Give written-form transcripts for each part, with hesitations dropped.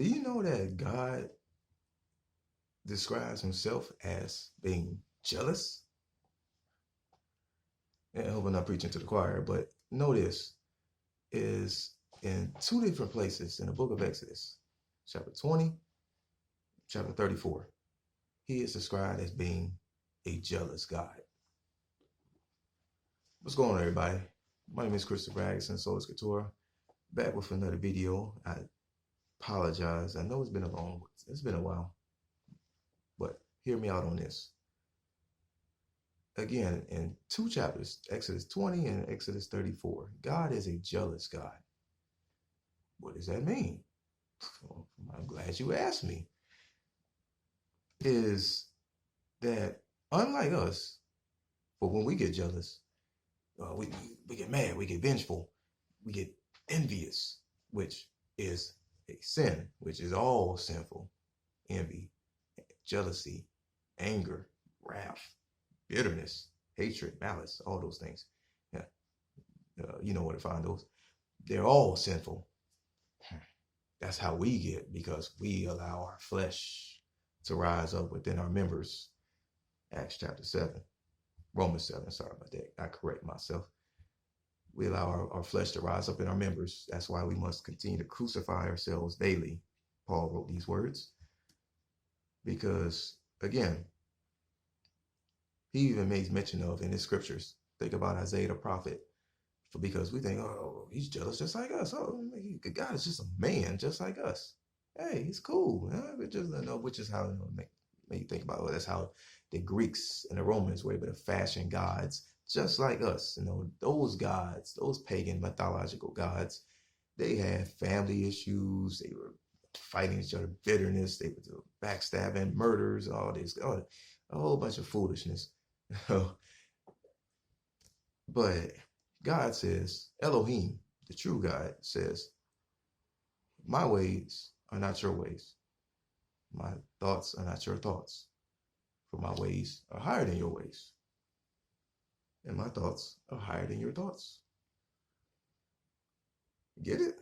Do you know that God describes himself as being jealous? And I hope I'm not preaching to the choir, but notice is in two different places in the book of Exodus, chapter 20, chapter 34. He is described as being a jealous God. What's going on, everybody? My name is Christopher Agson, Sola Scriptura, back with another video. I apologize. I know it's been a while, but hear me out on this. Again, in two chapters, Exodus 20 and Exodus 34, God is a jealous God. What does that mean? Well, I'm glad you asked me. Is that unlike us, but when we get jealous, we get mad, we get vengeful, we get envious, which is a sin, which is all sinful. Envy, jealousy, anger, wrath, bitterness, hatred, malice, all those things. Yeah, you know where to find those. They're all sinful. That's how we get, because we allow our flesh to rise up within our members. Acts chapter 7, Romans 7, sorry about that. I correct myself. We allow our flesh to rise up in our members. That's why we must continue to crucify ourselves daily. Paul wrote these words. Because, again, he even makes mention of in his scriptures. Think about Isaiah the prophet. Because we think, oh, he's jealous just like us. Oh, God is just a man just like us. Hey, he's cool. Which is how make you think about it. That's how the Greeks and the Romans were able to fashion gods just like us. Those gods, those pagan mythological gods, they had family issues. They were fighting each other, bitterness. They were doing backstabbing, murders, all this, a whole bunch of foolishness. But God says, Elohim, the true God, says, my ways are not your ways. My thoughts are not your thoughts. For my ways are higher than your ways. And my thoughts are higher than your thoughts. Get it?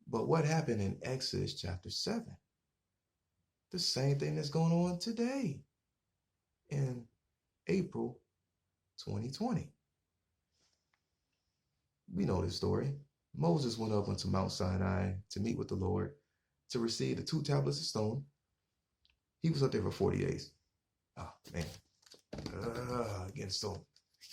But what happened in Exodus chapter 7? The same thing that's going on today in April 2020. We know this story. Moses went up onto Mount Sinai to meet with the Lord, to receive the 2 tablets of stone. He was up there for 40 days. Oh, man. Getting so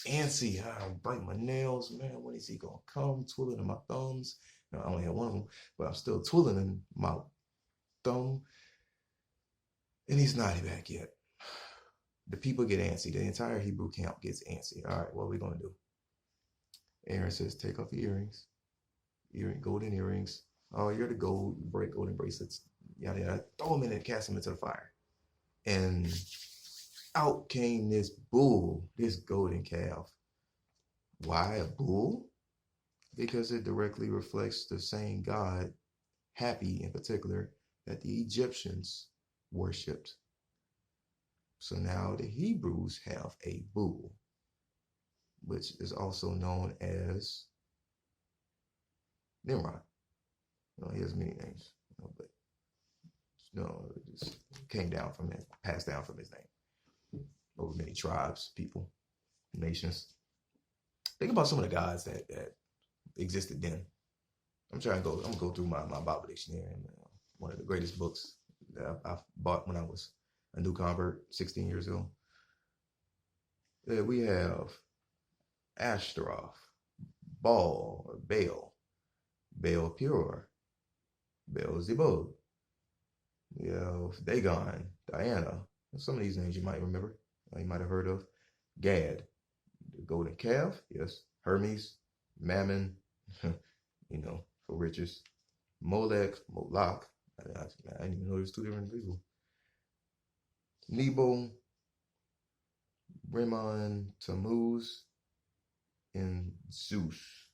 antsy. I bite my nails. Man, when is he going to come? Twiddling in my thumbs. I only have one of them, but I'm still twiddling in my thumb. And he's not back yet. The people get antsy. The entire Hebrew camp gets antsy. All right, what are we going to do? Aaron says, take off your earrings. Golden earrings. Oh, you're the golden bracelets. Yada, yada. Throw them in and cast them into the fire. And out came this bull, this golden calf. Why a bull? Because it directly reflects the same God, Happy in particular, that the Egyptians worshipped. So now the Hebrews have a bull, which is also known as Nimrod. He has many names, but it just passed down from his name over many tribes, people, nations. Think about some of the gods that existed then. I'm gonna go through my Bible dictionary, and one of the greatest books that I bought when I was a new convert 16 years ago. We have Ashtaroth, Baal or Baal, Baal Pure, Baal Zebub. We have Dagon, Diana. Some of these names you might remember, you might have heard of. Gad, the golden calf, yes. Hermes, Mammon, for riches. Molech, Moloch. I didn't even know there's 2 different people. Nebo, Rimmon, Tammuz, and Zeus.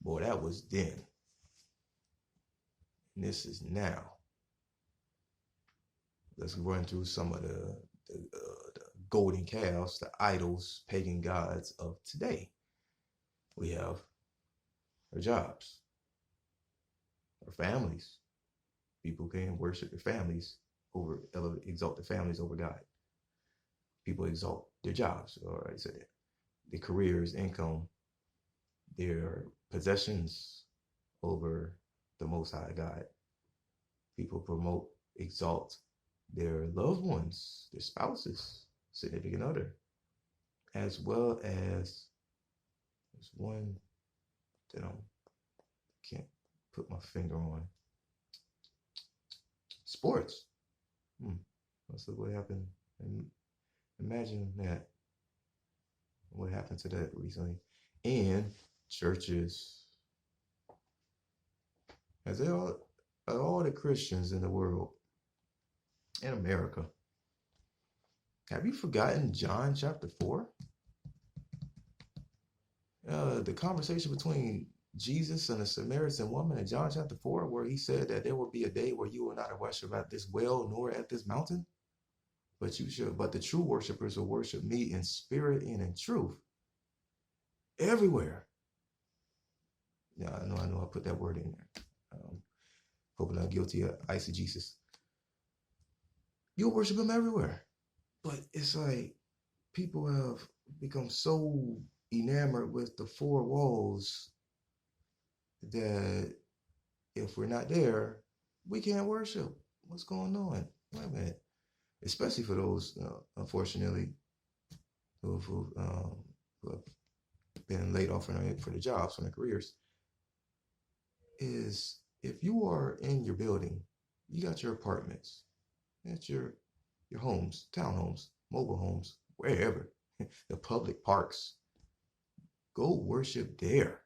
Boy, that was then. And this is now. Let's run through some of the golden calves, the idols, pagan gods of today. We have Our jobs, our families. People can worship their families exalt their families over God. People exalt their jobs, or I said their careers, income, their possessions over the Most High God. People promote, exalt their loved ones, their spouses, significant other, as well as there's one that I can't put my finger on. Sports. Let's look what happened. And imagine that. What happened to that recently? And churches. As all the Christians in the world, in America, have you forgotten John chapter 4? The conversation between Jesus and the Samaritan woman in John chapter 4, where he said that there will be a day where you will not worship at this well nor at this mountain, but the true worshipers will worship me in spirit and in truth. Everywhere. Yeah, I know I put that word in there. Hoping I'm guilty of eisegesis. You'll worship him everywhere. But it's like people have become so enamored with the four walls that if we're not there, we can't worship. What's going on? Wait a minute. Especially for those, unfortunately, who have been laid off for the jobs, from their careers, is if you are in your building, you got your apartments, that's your homes, townhomes, mobile homes, wherever, the public parks, go worship there.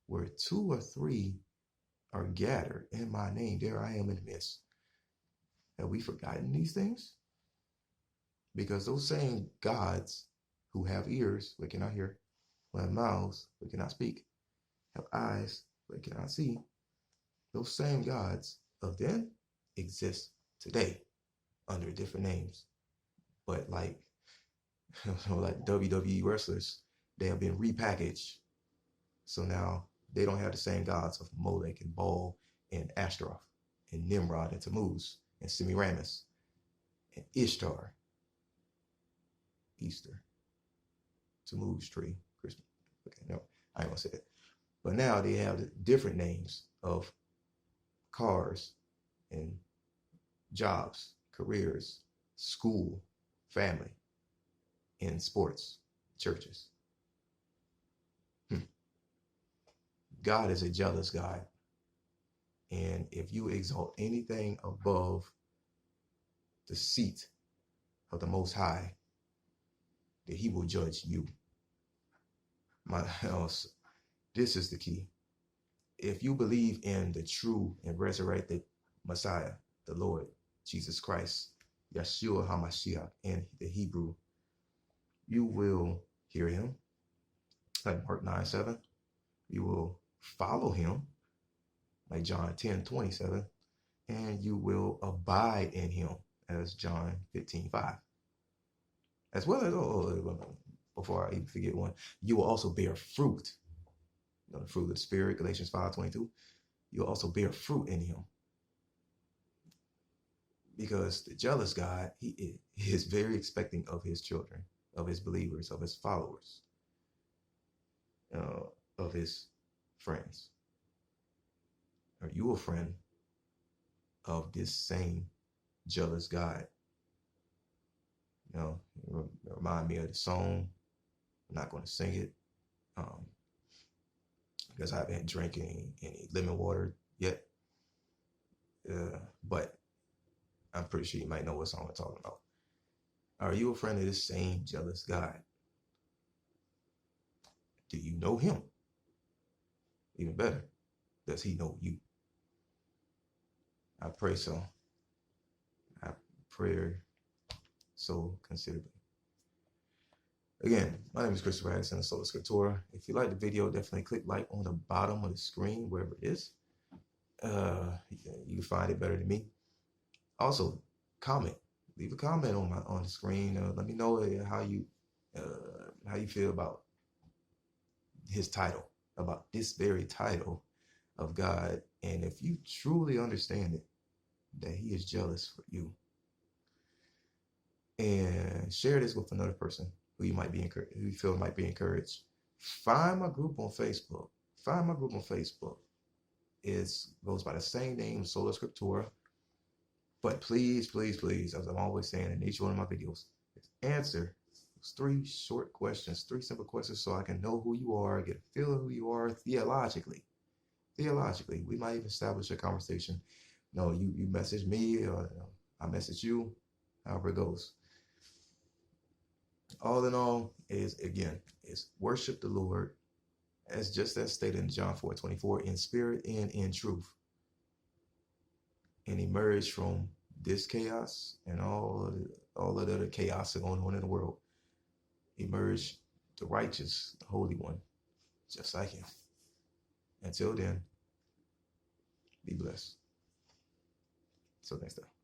Where 2 or 3 are gathered in my name, there I am in the midst. Have we forgotten these things? Because those same gods who have ears but cannot hear, who have mouths but cannot speak, have eyes but cannot see, those same gods of then exist today under different names. But like WWE wrestlers, they have been repackaged. So now they don't have the same gods of Molech and Baal and Ashtaroth and Nimrod and Tammuz and Semiramis and Ishtar, Easter, Tammuz tree, Christmas. Okay, no, I ain't gonna say it. But now they have different names of cars and jobs, careers, school, family, and sports, churches. God is a jealous God. And if you exalt anything above the seat of the Most High, that he will judge you. This is the key. If you believe in the true and resurrected Messiah, the Lord Jesus Christ, Yeshua HaMashiach in the Hebrew, you will hear him, like Mark 9:7. You will follow him, like John 10:27, and you will abide in him, as John 15:5. As well as, before I even forget one, you will also bear fruit. The fruit of the Spirit, Galatians 5:22. You'll also bear fruit in him. Because the jealous God, he is very expecting of his children, of his believers, of his followers, of his friends. Are you a friend of this same jealous God? Remind me of the song. I'm not going to sing it because I haven't drinking any lemon water yet. But I'm pretty sure you might know what song I'm talking about. Are you a friend of this same jealous God? Do you know him? Even better, does he know you? I pray so. I pray so considerably. Again, my name is Christopher Harrison, Sola Scriptura. If you like the video, definitely click like on the bottom of the screen, wherever it is. You can find it better than me. Also, comment. Leave a comment on the screen. Let me know how you feel about his title, about this very title of God. And if you truly understand it, that he is jealous for you, and share this with another person who you might be encouraged, who you feel might be encouraged. Find my group on Facebook. Find my group on Facebook. It goes by the same name, Sola Scriptura. But please, please, please, as I'm always saying in each one of my videos, answer those 3 short questions, 3 simple questions, so I can know who you are, get a feel of who you are theologically. Theologically, we might even establish a conversation. No, you message me, or I message you, however it goes. All in all, is worship the Lord, as just as stated in John 4:24, in spirit and in truth, and emerge from this chaos and all of the other chaos going on in the world. Emerge the righteous, the holy one, just like him. Until then, be blessed. Till next time.